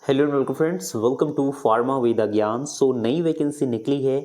Hello and welcome friends, welcome to pharma Veda Gyan. नई vacancy निकली है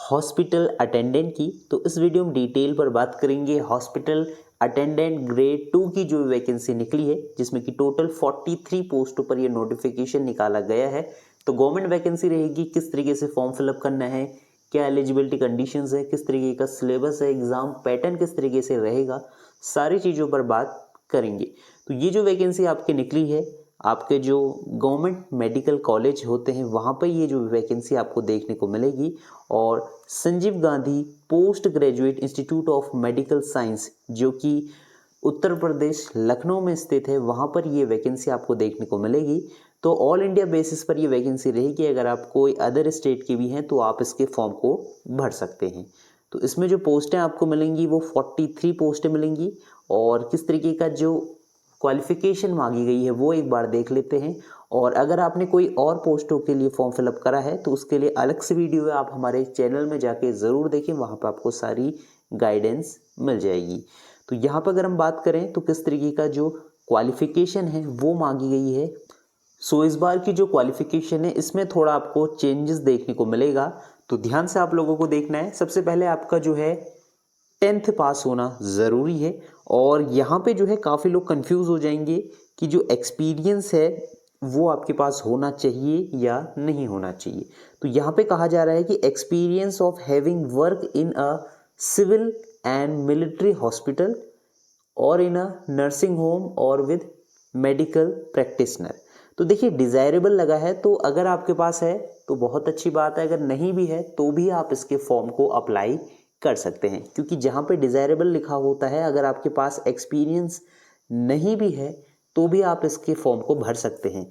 हॉस्पिटल अटेंडेंट की। तो इस वीडियो में डिटेल पर बात करेंगे हॉस्पिटल अटेंडेंट ग्रेड 2 की जो वैकेंसी निकली है, जिसमें कि टोटल 43 पोस्टों पर यह नोटिफिकेशन निकाला गया है। तो गवर्नमेंट वैकेंसी रहेगी, किस तरीके से फॉर्म फिलअप करना है, क्या एलिजिबिलिटी कंडीशंस है, किस तरीके का सिलेबस है, एग्जाम पैटर्न किस तरीके से रहेगा, सारी चीज़ों पर बात करेंगे। तो ये जो वैकेंसी आपकी निकली है, आपके जो गवर्नमेंट मेडिकल कॉलेज होते हैं वहाँ पर ये जो वैकेंसी आपको देखने को मिलेगी। और Sanjeev Gandhi post graduate institute of medical science, जो कि उत्तर प्रदेश लखनऊ में स्थित है, वहाँ पर ये वैकेंसी आपको देखने को मिलेगी। तो ऑल इंडिया बेसिस पर ये वैकेंसी रहेगी। अगर आप कोई अदर स्टेट की भी हैं तो आप इसके फॉर्म को भर सकते हैं। तो इसमें जो पोस्टें आपको मिलेंगी वो 43 पोस्टें मिलेंगी। और किस तरीके का जो क्वालिफिकेशन मांगी गई है वो एक बार देख लेते हैं। और अगर आपने कोई और पोस्टों के लिए फॉर्म फिलअप करा है तो उसके लिए अलग से वीडियो है, आप हमारे चैनल में जाके ज़रूर देखें, वहाँ पर आपको सारी गाइडेंस मिल जाएगी। तो यहाँ पर अगर हम बात करें तो किस तरीके का जो क्वालिफिकेशन है वो मांगी गई है। इस बार की जो क्वालिफिकेशन है इसमें थोड़ा आपको चेंजेस देखने को मिलेगा। तो ध्यान से आप लोगों को देखना है। सबसे पहले आपका जो है 10th पास होना ज़रूरी है। और यहाँ पे जो है काफ़ी लोग कंफ्यूज हो जाएंगे कि जो एक्सपीरियंस है वो आपके पास होना चाहिए या नहीं होना चाहिए। तो यहाँ पे कहा जा रहा है कि experience of having work in a civil and military hospital और इन अ नर्सिंग होम और विद मेडिकल प्रैक्टिशनर। तो देखिए, डिज़ायरेबल लगा है तो अगर आपके पास है तो बहुत अच्छी बात है, अगर नहीं भी है तो भी आप इसके फॉर्म को अप्लाई कर सकते हैं। क्योंकि जहाँ पे डिज़ायरेबल लिखा होता है, अगर आपके पास एक्सपीरियंस नहीं भी है तो भी आप इसके फॉर्म को भर सकते हैं।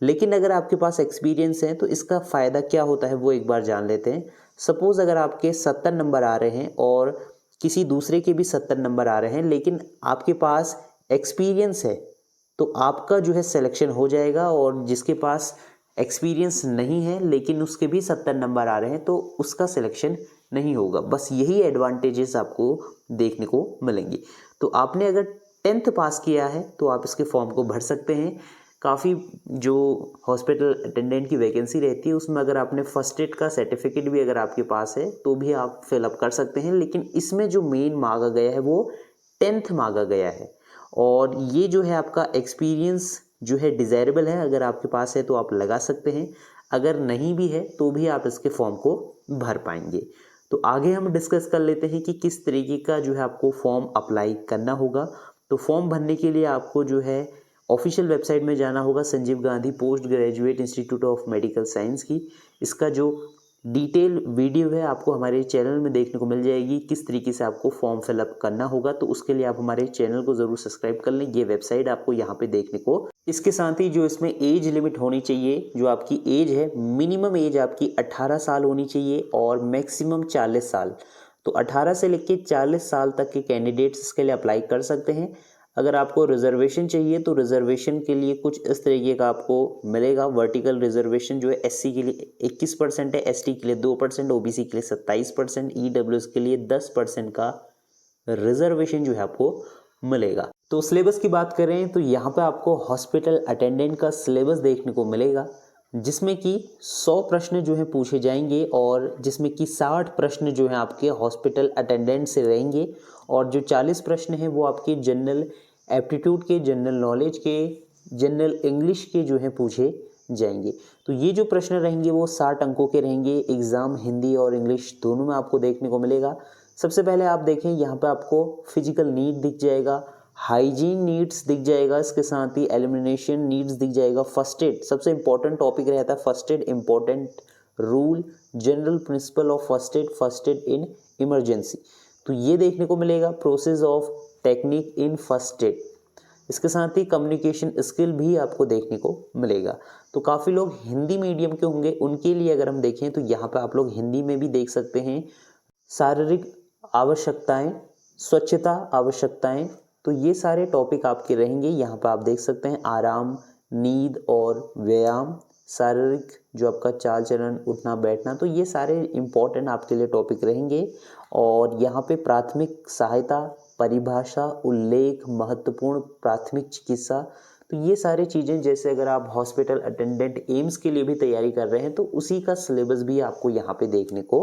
लेकिन अगर आपके पास एक्सपीरियंस है तो इसका फ़ायदा क्या होता है वो एक बार जान लेते हैं। सपोज़ अगर आपके 70 नंबर आ रहे हैं और किसी दूसरे के भी 70 नंबर आ रहे हैं, लेकिन आपके पास एक्सपीरियंस है तो आपका जो है सिलेक्शन हो जाएगा। और जिसके पास एक्सपीरियंस नहीं है लेकिन उसके भी 70 नंबर आ रहे हैं तो उसका सिलेक्शन नहीं होगा। बस यही एडवांटेजेस आपको देखने को मिलेंगे। तो आपने अगर 10th पास किया है तो आप इसके फॉर्म को भर सकते हैं। काफ़ी जो हॉस्पिटल अटेंडेंट की वैकेंसी रहती है उसमें अगर आपने फर्स्ट एड का सर्टिफिकेट भी अगर आपके पास है तो भी आप फिलअप कर सकते हैं। लेकिन इसमें जो मेन मांगा गया है वो 10th मांगा गया है। और ये जो है आपका एक्सपीरियंस जो है डिज़ायरेबल है, अगर आपके पास है तो आप लगा सकते हैं, अगर नहीं भी है तो भी आप इसके फॉर्म को भर पाएंगे। तो आगे हम डिस्कस कर लेते हैं कि किस तरीके का जो है आपको फॉर्म अप्लाई करना होगा। तो फॉर्म भरने के लिए आपको जो है ऑफिशियल वेबसाइट में जाना होगा, Sanjeev Gandhi post graduate institute of medical science की। इसका जो डिटेल वीडियो है आपको हमारे चैनल में देखने को मिल जाएगी, किस तरीके से आपको फॉर्म फिलअप करना होगा। तो उसके लिए आप हमारे चैनल को ज़रूर सब्सक्राइब कर लें। ये वेबसाइट आपको यहाँ पे देखने को, इसके साथ ही जो इसमें एज लिमिट होनी चाहिए, जो आपकी एज है, मिनिमम एज आपकी 18 साल होनी चाहिए और मैक्सिमम 40 साल। तो 18 से लेकर 40 साल तक के कैंडिडेट्स इसके लिए अप्लाई कर सकते हैं। अगर आपको रिजर्वेशन चाहिए तो रिजर्वेशन के लिए कुछ इस तरीके का आपको मिलेगा। वर्टिकल रिजर्वेशन जो है एससी के लिए 21% है, एसटी के लिए 2%, ओबीसी के लिए 27%, ईडब्ल्यूएस के लिए 10% का रिजर्वेशन जो है आपको मिलेगा। तो सिलेबस की बात करें तो यहाँ पे आपको हॉस्पिटल अटेंडेंट का सिलेबस देखने को मिलेगा, जिसमें कि 100 प्रश्न जो हैं पूछे जाएंगे और जिसमें कि 60 प्रश्न जो हैं आपके हॉस्पिटल अटेंडेंट से रहेंगे। और जो 40 प्रश्न हैं वो आपके जनरल एप्टीट्यूड के, जनरल नॉलेज के, जनरल इंग्लिश के जो हैं पूछे जाएंगे। तो ये जो प्रश्न रहेंगे वो 60 अंकों के रहेंगे। एग्ज़ाम हिंदी और इंग्लिश दोनों में आपको देखने को मिलेगा। सबसे पहले आप देखें, यहाँ पे आपको फिजिकल नीड दिख जाएगा, हाइजीन नीड्स दिख जाएगा, इसके साथ ही एलिमिनेशन नीड्स दिख जाएगा, फर्स्ट एड सबसे इंपॉर्टेंट टॉपिक रहता है, first aid important rule, general principle of first aid in emergency, तो ये देखने को मिलेगा। Process of technique in first aid, इसके साथ ही कम्युनिकेशन स्किल भी आपको देखने को मिलेगा। तो काफ़ी लोग हिंदी मीडियम के होंगे, उनके लिए अगर हम देखें तो यहाँ पे आप लोग हिंदी में भी देख सकते हैं। शारीरिक आवश्यकताएं, स्वच्छता आवश्यकताएं, तो ये सारे टॉपिक आपके रहेंगे। यहाँ पर आप देख सकते हैं आराम, नींद और व्यायाम, शारीरिक जो आपका चाल चलन, उठना बैठना, तो ये सारे इम्पोर्टेंट आपके लिए टॉपिक रहेंगे। और यहाँ पे प्राथमिक सहायता, परिभाषा, उल्लेख, महत्वपूर्ण प्राथमिक चिकित्सा, तो ये सारी चीज़ें, जैसे अगर आप हॉस्पिटल अटेंडेंट एम्स के लिए भी तैयारी कर रहे हैं तो उसी का सिलेबस भी आपको यहाँ पे देखने को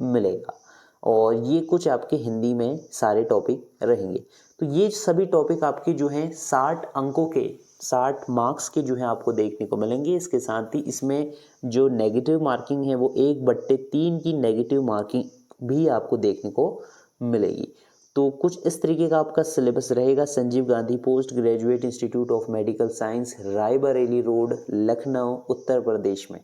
मिलेगा। और ये कुछ आपके हिंदी में सारे टॉपिक रहेंगे। तो ये सभी टॉपिक आपके जो हैं 60 अंकों के, 60 मार्क्स के जो है आपको देखने को मिलेंगे। इसके साथ ही इसमें जो नेगेटिव मार्किंग है वो 1/3 की नेगेटिव मार्किंग भी आपको देखने को मिलेगी। तो कुछ इस तरीके का आपका सिलेबस रहेगा। Sanjeev Gandhi post graduate institute of medical science, Raebareli road, Lucknow, Uttar Pradesh में।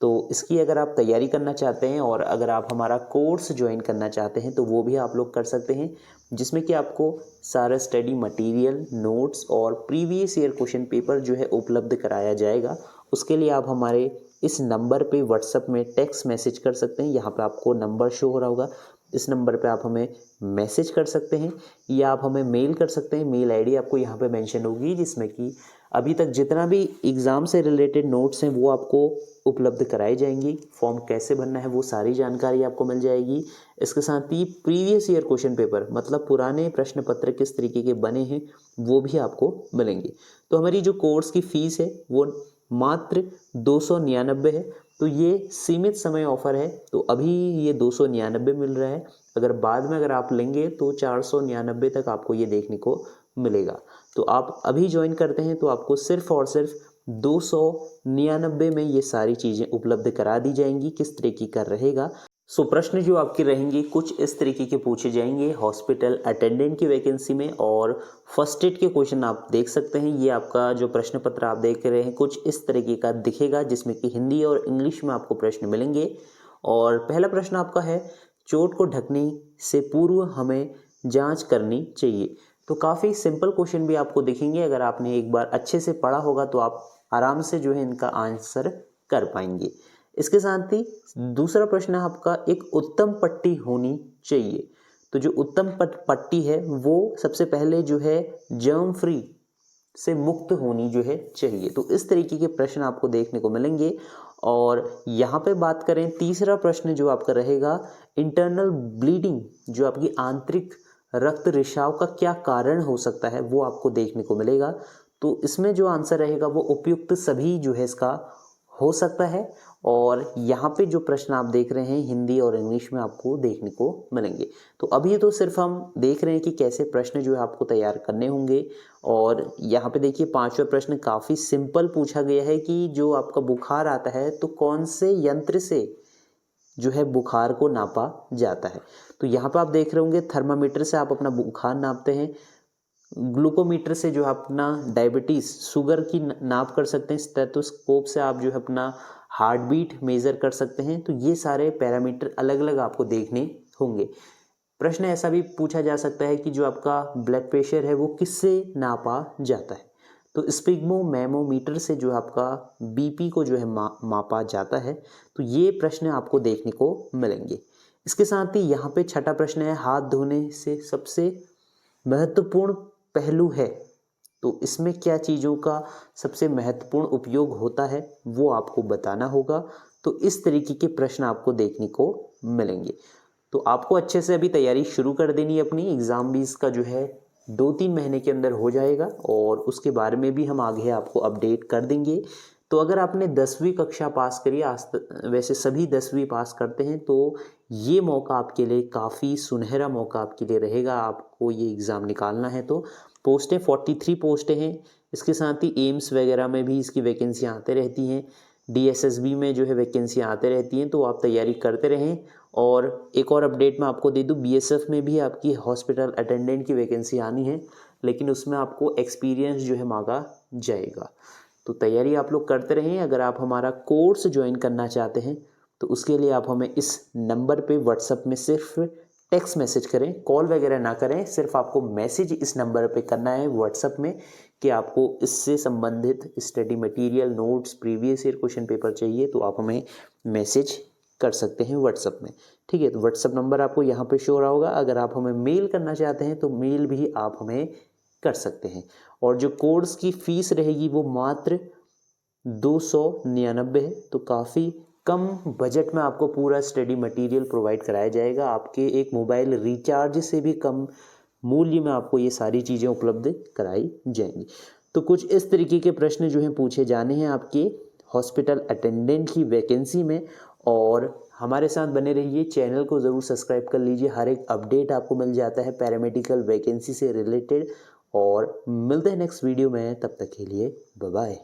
तो इसकी अगर आप तैयारी करना चाहते हैं और अगर आप हमारा कोर्स ज्वाइन करना चाहते हैं तो वो भी आप लोग कर सकते हैं, जिसमें कि आपको सारा स्टडी मटेरियल, नोट्स और प्रीवियस ईयर क्वेश्चन पेपर जो है उपलब्ध कराया जाएगा। उसके लिए आप हमारे इस नंबर पे व्हाट्सएप में टेक्स्ट मैसेज कर सकते हैं। यहाँ पे आपको नंबर शो हो रहा होगा, इस नंबर पे आप हमें मैसेज कर सकते हैं या आप हमें मेल कर सकते हैं। मेल आईडी आपको यहाँ पे मेंशन होगी, जिसमें कि अभी तक जितना भी एग्ज़ाम से रिलेटेड नोट्स हैं वो आपको उपलब्ध कराई जाएंगी। फॉर्म कैसे भरना है वो सारी जानकारी आपको मिल जाएगी। इसके साथ ही प्रीवियस ईयर क्वेश्चन पेपर, मतलब पुराने प्रश्न पत्र किस तरीके के बने हैं वो भी आपको मिलेंगे। तो हमारी जो कोर्स की फ़ीस है वो मात्र 299 है। तो ये सीमित समय ऑफर है, तो अभी ये 299 मिल रहा है। अगर बाद में अगर आप लेंगे तो 499 तक आपको ये देखने को मिलेगा। तो आप अभी ज्वाइन करते हैं तो आपको सिर्फ और सिर्फ 299 में ये सारी चीज़ें उपलब्ध करा दी जाएंगी। किस तरीके का रहेगा, सो प्रश्न जो आपके रहेंगे कुछ इस तरीके के पूछे जाएंगे हॉस्पिटल अटेंडेंट की वैकेंसी में। और फर्स्ट एड के क्वेश्चन आप देख सकते हैं। ये आपका जो प्रश्न पत्र आप देख रहे हैं कुछ इस तरीके का दिखेगा, जिसमें कि हिंदी और इंग्लिश में आपको प्रश्न मिलेंगे। और पहला प्रश्न आपका है, चोट को ढकने से पूर्व हमें जांच करनी चाहिए। तो काफ़ी सिंपल क्वेश्चन भी आपको दिखेंगे। अगर आपने एक बार अच्छे से पढ़ा होगा तो आप आराम से जो है इनका आंसर कर पाएंगे। इसके साथ ही दूसरा प्रश्न है आपका, एक उत्तम पट्टी होनी चाहिए। तो जो उत्तम पट्टी है वो सबसे पहले जो है जर्म फ्री से मुक्त होनी जो है चाहिए। तो इस तरीके के प्रश्न आपको देखने को मिलेंगे। और यहाँ पे बात करें, तीसरा प्रश्न जो आपका रहेगा, इंटरनल ब्लीडिंग, जो आपकी आंतरिक रक्त रिसाव का क्या कारण हो सकता है वो आपको देखने को मिलेगा। तो इसमें जो आंसर रहेगा वो उपयुक्त सभी जो है इसका हो सकता है। और यहाँ पे जो प्रश्न आप देख रहे हैं हिंदी और इंग्लिश में आपको देखने को मिलेंगे। तो अभी तो सिर्फ हम देख रहे हैं कि कैसे प्रश्न जो है आपको तैयार करने होंगे। और यहाँ पे देखिए 5वां प्रश्न काफ़ी सिंपल पूछा गया है कि जो आपका बुखार आता है तो कौन से यंत्र से जो है बुखार को नापा जाता है। तो यहाँ पे आप देख रहे होंगे थर्मामीटर से आप अपना बुखार नापते हैं, ग्लूकोमीटर से जो है अपना डायबिटीज़ शुगर की नाप कर सकते हैं, स्टेथोस्कोप से आप जो है अपना हार्ट बीट मेज़र कर सकते हैं। तो ये सारे पैरामीटर अलग अलग आपको देखने होंगे। प्रश्न ऐसा भी पूछा जा सकता है कि जो आपका ब्लड प्रेशर है वो किससे नापा जाता है। तो स्पिग्मोमेमोमीटर से जो आपका बीपी को जो है मापा जाता है। तो ये प्रश्न आपको देखने को मिलेंगे। इसके साथ ही यहाँ पे छठा प्रश्न है, हाथ धोने से सबसे महत्वपूर्ण पहलू है। तो इसमें क्या चीज़ों का सबसे महत्वपूर्ण उपयोग होता है वो आपको बताना होगा। तो इस तरीके के प्रश्न आपको देखने को मिलेंगे। तो आपको अच्छे से अभी तैयारी शुरू कर देनी है अपनी। एग्ज़ाम भी इसका जो है 2-3 महीने के अंदर हो जाएगा और उसके बारे में भी हम आगे आपको अपडेट कर देंगे। तो अगर आपने 10वीं कक्षा पास करी, वैसे सभी 10वीं पास करते हैं, तो ये मौका आपके लिए काफ़ी सुनहरा मौका आपके लिए रहेगा। आपको ये एग्ज़ाम निकालना है तो पोस्टें 43 पोस्टें हैं। इसके साथ ही एम्स वगैरह में भी इसकी वैकेंसियाँ आते रहती हैं, DSSB में जो है वैकेंसियाँ आते रहती हैं। तो आप तैयारी करते रहें। और एक और अपडेट मैं आपको दे दूं, BSF में भी आपकी हॉस्पिटल अटेंडेंट की वैकेंसी आनी है, लेकिन उसमें आपको एक्सपीरियंस जो है मांगा जाएगा। तो तैयारी आप लोग करते रहें। अगर आप हमारा कोर्स ज्वाइन करना चाहते हैं तो उसके लिए आप हमें इस नंबर पे व्हाट्सएप में सिर्फ टेक्स्ट मैसेज करें, कॉल वगैरह ना करें। सिर्फ आपको मैसेज इस नंबर पे करना है व्हाट्सएप में कि आपको इससे संबंधित study material, notes, previous year question paper चाहिए। तो आप हमें मैसेज कर सकते हैं व्हाट्सएप में, ठीक है। तो व्हाट्सएप नंबर आपको यहाँ पे शो हो रहा होगा। अगर आप हमें मेल करना चाहते हैं तो मेल भी आप हमें कर सकते हैं। और जो कोर्स की फ़ीस रहेगी वो मात्र 299 है। तो काफ़ी कम बजट में आपको पूरा स्टडी मटेरियल प्रोवाइड कराया जाएगा। आपके एक मोबाइल रिचार्ज से भी कम मूल्य में आपको ये सारी चीज़ें उपलब्ध कराई जाएंगी। तो कुछ इस तरीके के प्रश्न जो हैं पूछे जाने हैं आपके हॉस्पिटल अटेंडेंट की वैकेंसी में। और हमारे साथ बने रहिए, चैनल को ज़रूर सब्सक्राइब कर लीजिए, हर एक अपडेट आपको मिल जाता है पैरामेडिकल वैकेंसी से रिलेटेड। और मिलते हैं नेक्स्ट वीडियो में, तब तक के लिए बाय बाय।